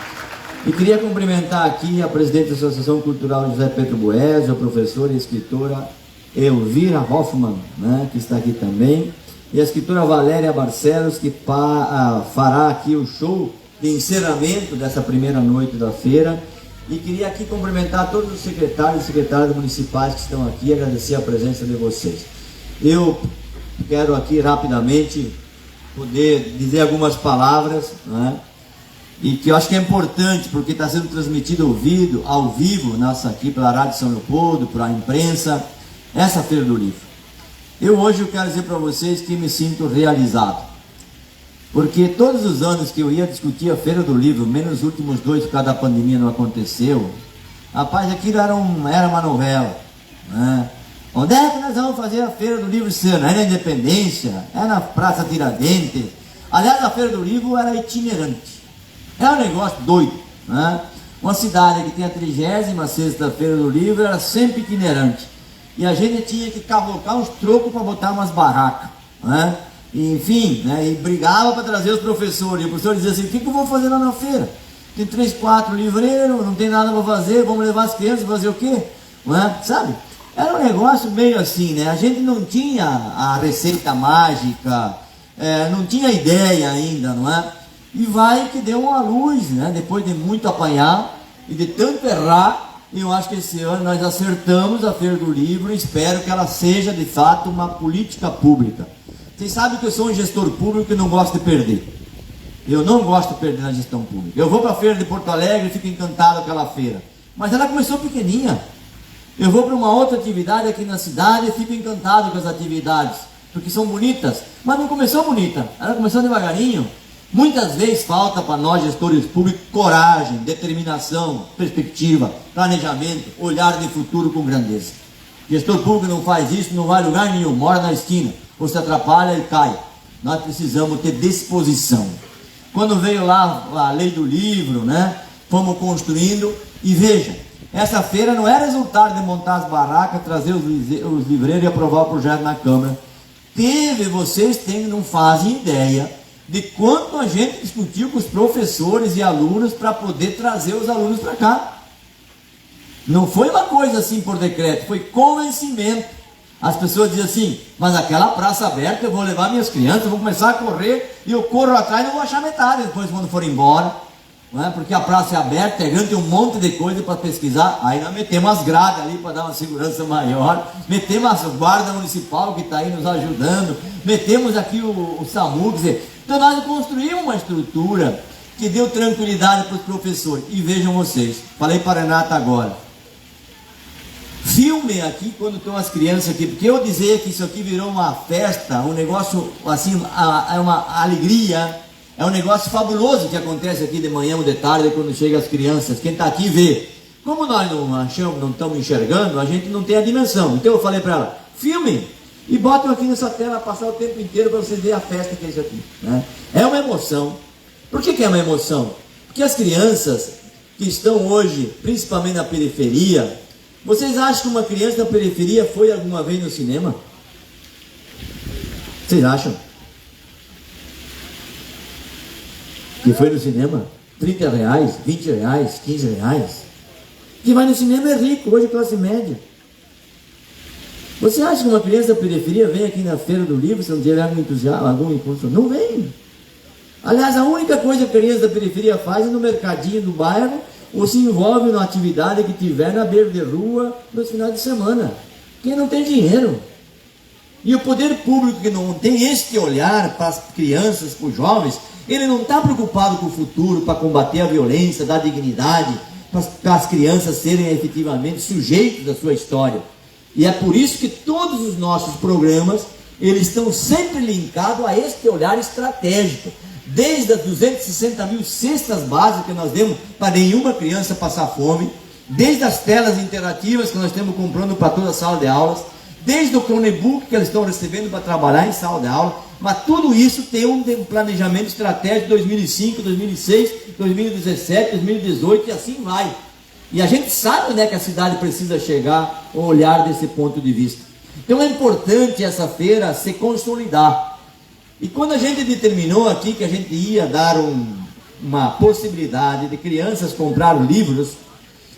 E queria cumprimentar aqui a presidente da Associação Cultural José Pedro Boésio, a professora e escritora Elvira Hoffmann, né, que está aqui também, e a escritora Valéria Barcelos, que fará aqui o show de encerramento dessa primeira noite da feira. E queria aqui cumprimentar todos os secretários e secretárias municipais que estão aqui e agradecer a presença de vocês. Eu quero aqui rapidamente poder dizer algumas palavras, né? E que eu acho que é importante, porque está sendo transmitido ao vivo, nossa, aqui pela Rádio São Leopoldo, para a imprensa, essa Feira do Livro. Hoje eu quero dizer para vocês que me sinto realizado. Porque todos os anos que eu ia discutir a Feira do Livro, menos os últimos 2, por causa da pandemia não aconteceu, rapaz, aquilo era uma novela, né? Onde é que nós vamos fazer a Feira do Livro esse ano? É na Independência, é na Praça Tiradentes. Aliás, a Feira do Livro era itinerante. É um negócio doido, né? Uma cidade que tem a 36ª Feira do Livro era sempre itinerante. E a gente tinha que cavocar uns trocos para botar umas barracas, né? E, enfim, né? E brigava para trazer os professores. E o professor dizia assim: o que eu vou fazer lá na feira? Tem 3, 4 livreiros, não tem nada para fazer, vamos levar as crianças fazer o quê? Né? Sabe? Era um negócio meio assim, né? A gente não tinha a receita mágica, não tinha ideia ainda, não é? E vai que deu uma luz, né? Depois de muito apanhar e de tanto errar, eu acho que esse ano nós acertamos a Feira do Livro e espero que ela seja de fato uma política pública. Vocês sabem que eu sou um gestor público e não gosto de perder. Eu não gosto de perder na gestão pública. Eu vou para a Feira de Porto Alegre e fico encantado com aquela feira. Mas ela começou pequenininha. Eu vou para uma outra atividade aqui na cidade e fico encantado com as atividades, porque são bonitas. Mas não começou bonita, ela começou devagarinho. Muitas vezes falta para nós, gestores públicos, coragem, determinação, perspectiva, planejamento, olhar de futuro com grandeza. Gestor público não faz isso, não vai a lugar nenhum, mora na esquina, ou se atrapalha e cai. Nós precisamos ter disposição. Quando veio lá a lei do livro, né, fomos construindo, e veja, essa feira não é resultado de montar as barracas, trazer os livreiros e aprovar o projeto na Câmara. Vocês não fazem ideia de quanto a gente discutiu com os professores e alunos para poder trazer os alunos para cá. Não foi uma coisa assim por decreto, foi convencimento. As pessoas dizem assim: mas aquela praça aberta eu vou levar minhas crianças, vão começar a correr e eu corro atrás e não vou achar metade depois quando for embora. Não é? Porque a praça é aberta, é grande, tem um monte de coisa para pesquisar. Aí nós metemos as grades ali para dar uma segurança maior, metemos a guarda municipal que está aí nos ajudando, metemos aqui o SAMU, quer dizer, então nós construímos uma estrutura que deu tranquilidade para os professores. E vejam vocês, falei para a Renata agora, filmem aqui quando estão as crianças aqui, porque eu dizer que isso aqui virou uma festa, um negócio assim, é uma alegria. É um negócio fabuloso que acontece aqui de manhã ou de tarde quando chegam as crianças. Quem está aqui vê. Como nós não estamos enxergando, a gente não tem a dimensão. Então eu falei para ela: filmem e botem aqui nessa tela, passar o tempo inteiro para vocês verem a festa que é isso aqui, né? É uma emoção. Por que é uma emoção? Porque as crianças que estão hoje, principalmente na periferia, vocês acham que uma criança da periferia foi alguma vez no cinema? Vocês acham? Que foi no cinema? R$30, R$20, R$15. Que vai no cinema é rico, hoje é classe média. Você acha que uma criança da periferia vem aqui na Feira do Livro se não tiver algum entusiasmo, algum impulso? Não vem. Aliás, a única coisa que a criança da periferia faz é no mercadinho do bairro, ou se envolve numa atividade que tiver na beira de rua nos finais de semana. Quem não tem dinheiro. E o poder público que não tem este olhar para as crianças, para os jovens, ele não está preocupado com o futuro, para combater a violência, dar dignidade, para as crianças serem efetivamente sujeitos da sua história. E é por isso que todos os nossos programas, eles estão sempre linkados a este olhar estratégico. Desde as 260 mil cestas básicas que nós demos para nenhuma criança passar fome, desde as telas interativas que nós estamos comprando para toda a sala de aulas, desde o Chromebook que eles estão recebendo para trabalhar em sala de aula, mas tudo isso tem um planejamento estratégico de 2005, 2006, 2017, 2018 e assim vai. E a gente sabe onde é que a cidade precisa chegar ao olhar desse ponto de vista. Então é importante essa feira se consolidar. E quando a gente determinou aqui que a gente ia dar uma possibilidade de crianças comprar livros,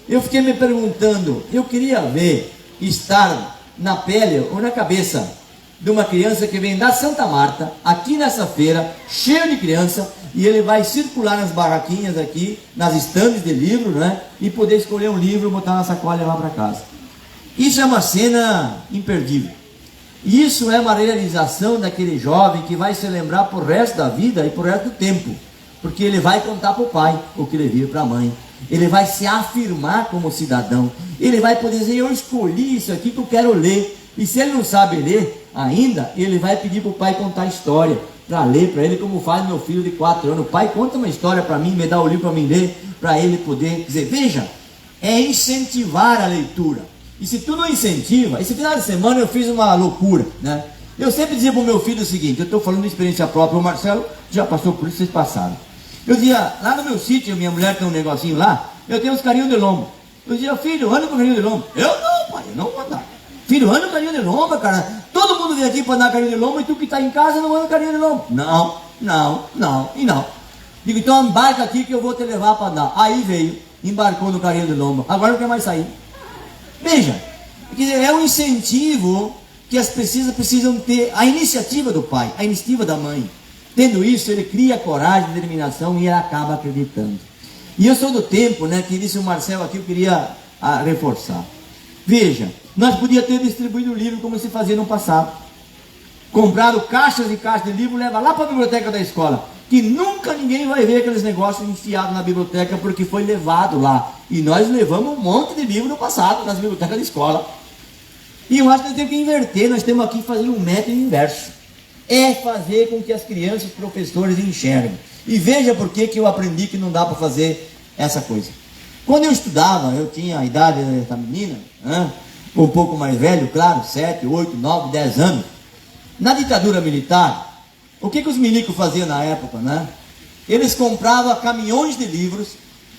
eu fiquei me perguntando, eu queria ver, estar na pele ou na cabeça de uma criança que vem da Santa Marta, aqui nessa feira, cheio de criança, e ele vai circular nas barraquinhas aqui, nas estandes de livro, né? E poder escolher um livro, botar na sacola e levar para casa. Isso é uma cena imperdível. Isso é uma realização daquele jovem que vai se lembrar por resto da vida e por resto do tempo. Porque ele vai contar para o pai o que ele viu para a mãe. Ele vai se afirmar como cidadão. Ele vai poder dizer: eu escolhi isso aqui que eu quero ler. E se ele não sabe ler ainda, ele vai pedir para o pai contar a história. para ler para ele, como faz meu filho de 4 anos. Pai, conta uma história para mim, me dá o livro para mim ler, para ele poder dizer. Veja, é incentivar a leitura. E se tu não incentiva, esse final de semana eu fiz uma loucura, né? Eu sempre dizia para o meu filho o seguinte, eu estou falando de experiência própria, o Marcelo já passou por isso, vocês passaram. Eu dizia, lá no meu sítio, minha mulher tem um negocinho lá, eu tenho uns carinhos de lombo. Eu dizia, filho, anda com carinho de lombo. Eu não, pai, eu não vou andar. Filho, anda com carinho de lombo, cara. Todo mundo vem aqui para andar carinho de lombo e tu que está em casa não anda carinho de lombo. Não e não. Digo, então embarca aqui que eu vou te levar para andar. Aí veio, embarcou no carinho de lombo. Agora não quer mais sair. Veja, é um incentivo que as pessoas precisam ter, a iniciativa do pai, a iniciativa da mãe. Tendo isso, ele cria coragem, determinação e ele acaba acreditando. E eu sou do tempo, né, que disse o Marcelo aqui, eu queria reforçar. Veja, nós podíamos ter distribuído o livro como se fazia no passado. Compraram caixas e caixas de livro, leva lá para a biblioteca da escola. Que nunca ninguém vai ver aqueles negócios enfiados na biblioteca porque foi levado lá. E nós levamos um monte de livro no passado, nas bibliotecas da escola. E eu acho que nós temos que inverter, nós temos aqui fazendo um método inverso. É fazer com que as crianças, os professores enxerguem. E veja por que eu aprendi que não dá para fazer essa coisa. Quando eu estudava, eu tinha a idade dessa menina, né? Um pouco mais velho, claro, 7, 8, 9, 10 anos. Na ditadura militar, o que os milicos faziam na época, né? Eles compravam caminhões de livros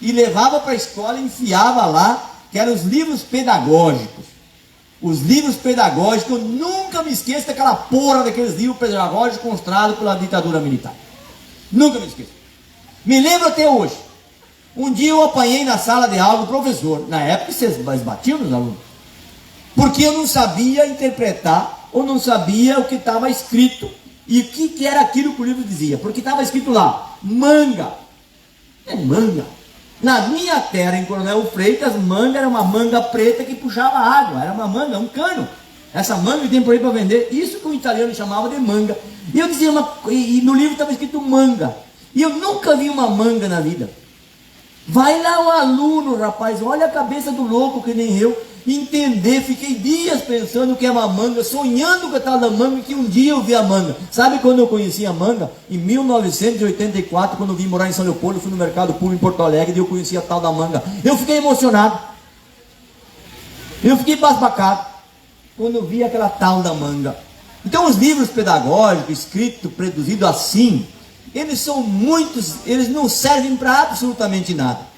e levavam para a escola e enfiavam lá, que eram os livros pedagógicos. Os livros pedagógicos, eu nunca me esqueço daquela porra daqueles livros pedagógicos construídos pela ditadura militar. Nunca me esqueço. Me lembro até hoje. Um dia eu apanhei na sala de aula do professor. Na época vocês batiam nos alunos. Porque eu não sabia interpretar, ou não sabia o que estava escrito. E o que era aquilo que o livro dizia. Porque estava escrito lá, manga. É manga. Na minha terra, em Coronel Freitas, manga era uma manga preta que puxava água. Era uma manga, um cano. Essa manga tem por aí para vender. Isso que o italiano chamava de manga. E eu dizia, e no livro estava escrito manga. E eu nunca vi uma manga na vida. Vai lá o aluno, rapaz, olha a cabeça do louco que nem eu. Entender, fiquei dias pensando que é uma manga, sonhando com a tal da manga, que um dia eu vi a manga. Sabe quando eu conheci a manga? Em 1984, quando eu vim morar em São Leopoldo, fui no Mercado Público em Porto Alegre e eu conheci a tal da manga. Eu fiquei emocionado. Eu fiquei basbacado quando eu vi aquela tal da manga. Então os livros pedagógicos, escritos, produzidos assim, eles são muitos, eles não servem para absolutamente nada.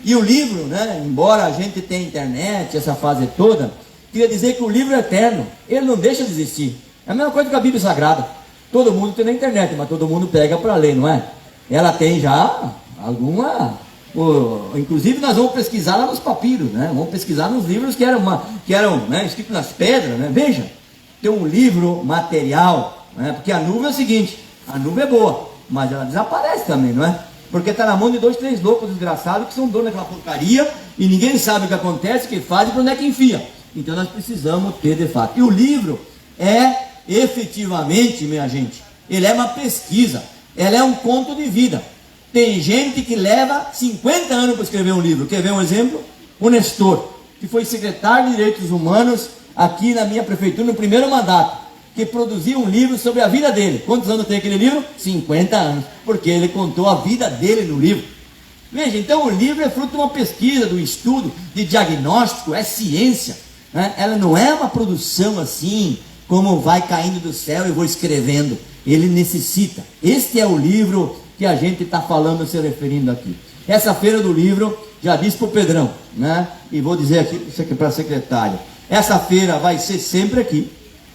E o livro, né, embora a gente tenha internet, essa fase toda, queria dizer que o livro é eterno, ele não deixa de existir. É a mesma coisa que a Bíblia Sagrada. Todo mundo tem na internet, mas todo mundo pega para ler, não é? Ela tem já alguma... inclusive nós vamos pesquisar lá nos papiros, né? Vamos pesquisar nos livros que eram né, escritos nas pedras, né? Veja, tem um livro material, né? Porque a nuvem é o seguinte, a nuvem é boa, mas ela desaparece também, não é? Porque está na mão de 2, 3 loucos desgraçados que são donos daquela porcaria e ninguém sabe o que acontece, o que faz e para onde é que enfia. Então nós precisamos ter de fato. E o livro é efetivamente, minha gente, ele é uma pesquisa, ele é um conto de vida. Tem gente que leva 50 anos para escrever um livro. Quer ver um exemplo? O Nestor, que foi secretário de Direitos Humanos aqui na minha prefeitura no primeiro mandato, que produziu um livro sobre a vida dele. Quantos anos tem aquele livro? 50 anos, porque ele contou a vida dele no livro. Veja, então o livro é fruto de uma pesquisa, de um estudo, de diagnóstico, é ciência, né? Ela não é uma produção assim, como vai caindo do céu e vou escrevendo. Ele necessita. Este é o livro que a gente está falando, se referindo aqui. Essa feira do livro, já disse para o Pedrão, né? E vou dizer aqui para a secretária, essa feira vai ser sempre aqui.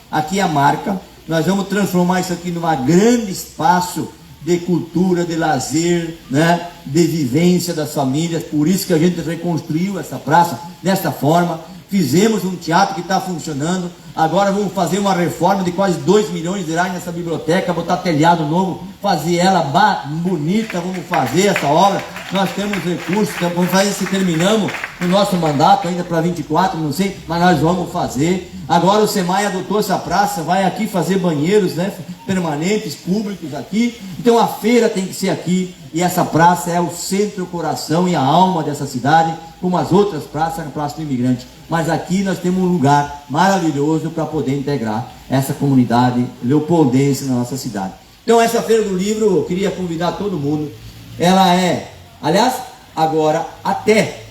Aqui é a marca, nós vamos transformar isso aqui num grande espaço de cultura, de lazer, né? De vivência das famílias. Por isso que a gente reconstruiu essa praça dessa forma. Fizemos um teatro que está funcionando. Agora vamos fazer uma reforma de quase 2 milhões de reais nessa biblioteca, botar telhado novo, fazer ela bonita. Vamos fazer essa obra. Nós temos recursos, vamos fazer se terminamos o nosso mandato ainda para 24, não sei, mas nós vamos fazer. Agora o SEMAI adotou essa praça, vai aqui fazer banheiros, né, permanentes, públicos aqui. Então a feira tem que ser aqui, e essa praça é o centro, o coração e a alma dessa cidade, como as outras praças, a Praça do Imigrante. Mas aqui nós temos um lugar maravilhoso para poder integrar essa comunidade leopoldense na nossa cidade. Então essa Feira do Livro, eu queria convidar todo mundo. Ela é, aliás, agora até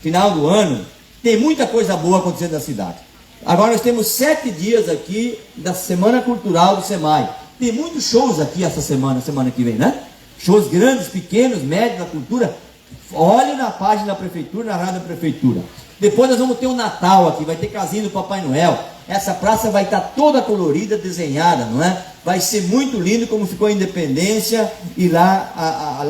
final do ano, tem muita coisa boa acontecendo na cidade. Agora nós temos 7 dias aqui da Semana Cultural do SEMAI. Tem muitos shows aqui essa semana que vem, né? Shows grandes, pequenos, médios, da cultura. Olhe na página da prefeitura, na rádio da prefeitura. Depois nós vamos ter o Natal aqui, vai ter casinha do Papai Noel. Essa praça vai estar toda colorida, desenhada, não é? Vai ser muito lindo como ficou a Independência e lá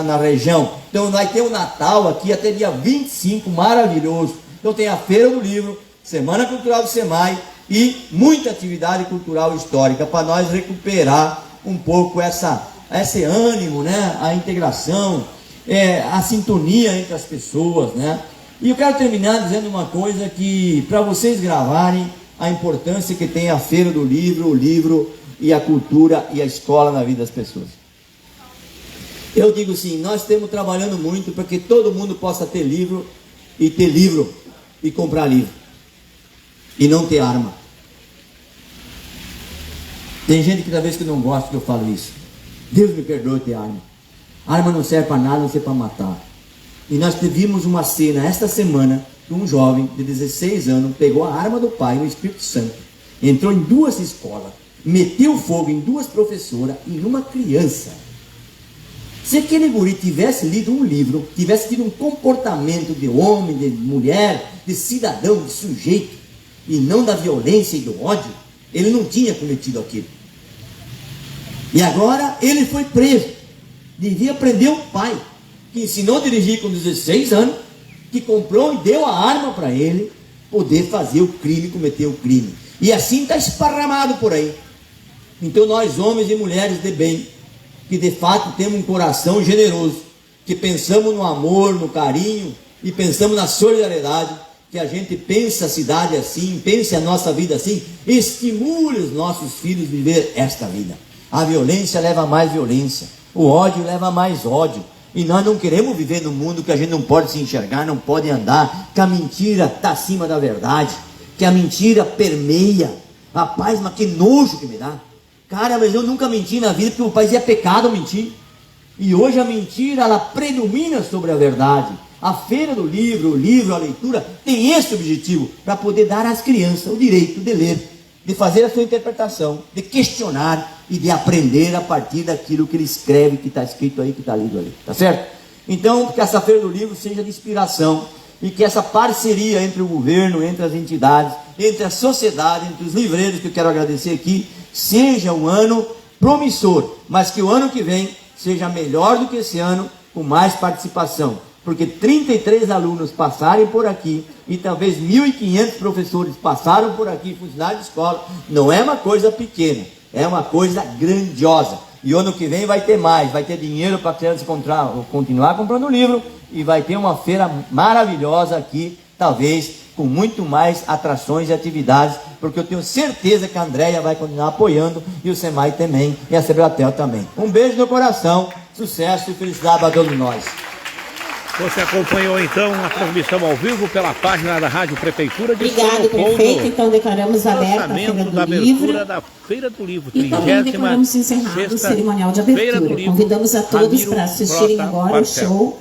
na região. Então vai ter o Natal aqui até dia 25, maravilhoso. Então tem a Feira do Livro, Semana Cultural do SEMAI e muita atividade cultural histórica para nós recuperar um pouco esse ânimo, né? A integração, a sintonia entre as pessoas, né? E eu quero terminar dizendo uma coisa que, para vocês gravarem a importância que tem a Feira do Livro, o livro e a cultura e a escola na vida das pessoas. Eu digo assim, nós estamos trabalhando muito para que todo mundo possa ter livro e comprar livro e não ter arma. Tem gente que talvez que não gosta que eu falo isso. Deus me perdoe ter arma. Arma não serve para nada, não serve para matar. E nós vimos uma cena esta semana de um jovem de 16 anos pegou a arma do pai no Espírito Santo, entrou em 2 escolas, meteu fogo em 2 professoras e numa criança. Se aquele guri tivesse lido um livro, tivesse tido um comportamento de homem, de mulher, de cidadão, de sujeito, e não da violência e do ódio, ele não tinha cometido aquilo. E agora ele foi preso. Devia prender o pai, que ensinou a dirigir com 16 anos, que comprou e deu a arma para ele poder fazer o crime, cometer o crime. E assim está esparramado por aí. Então nós, homens e mulheres de bem, que de fato temos um coração generoso, que pensamos no amor, no carinho e pensamos na solidariedade, que a gente pense a cidade assim, pense a nossa vida assim, estimule os nossos filhos a viver esta vida. A violência leva a mais violência, o ódio leva a mais ódio. E nós não queremos viver num mundo que a gente não pode se enxergar, não pode andar, que a mentira está acima da verdade, que a mentira permeia. Rapaz, mas que nojo que me dá. Cara, mas eu nunca menti na vida, porque o pai dizia pecado mentir. E hoje a mentira, ela predomina sobre a verdade. A Feira do Livro, o livro, a leitura, tem esse objetivo, para poder dar às crianças o direito de ler, de fazer a sua interpretação, de questionar e de aprender a partir daquilo que ele escreve, que está escrito aí, que está lido ali, tá certo? Então, que essa Feira do Livro seja de inspiração e que essa parceria entre o governo, entre as entidades, entre a sociedade, entre os livreiros, que eu quero agradecer aqui, seja um ano promissor, mas que o ano que vem seja melhor do que esse ano, com mais participação, porque 33 alunos passarem por aqui e talvez 1.500 professores passaram por aqui, funcionários de escola, não é uma coisa pequena, é uma coisa grandiosa. E ano que vem vai ter mais, vai ter dinheiro para a criança continuar comprando livro e vai ter uma feira maravilhosa aqui, talvez com muito mais atrações e atividades, porque eu tenho certeza que a Andréia vai continuar apoiando e o SEMAI também e a Sebratel também. Um beijo no coração, sucesso e felicidade para todos nós. Você acompanhou então a transmissão ao vivo pela página da Rádio Prefeitura de Obrigado, prefeito. Então declaramos aberta a Feira do Livro. Da Feira do Livro, e também declaramos encerrado o cerimonial de abertura. Convidamos a todos para assistirem agora o show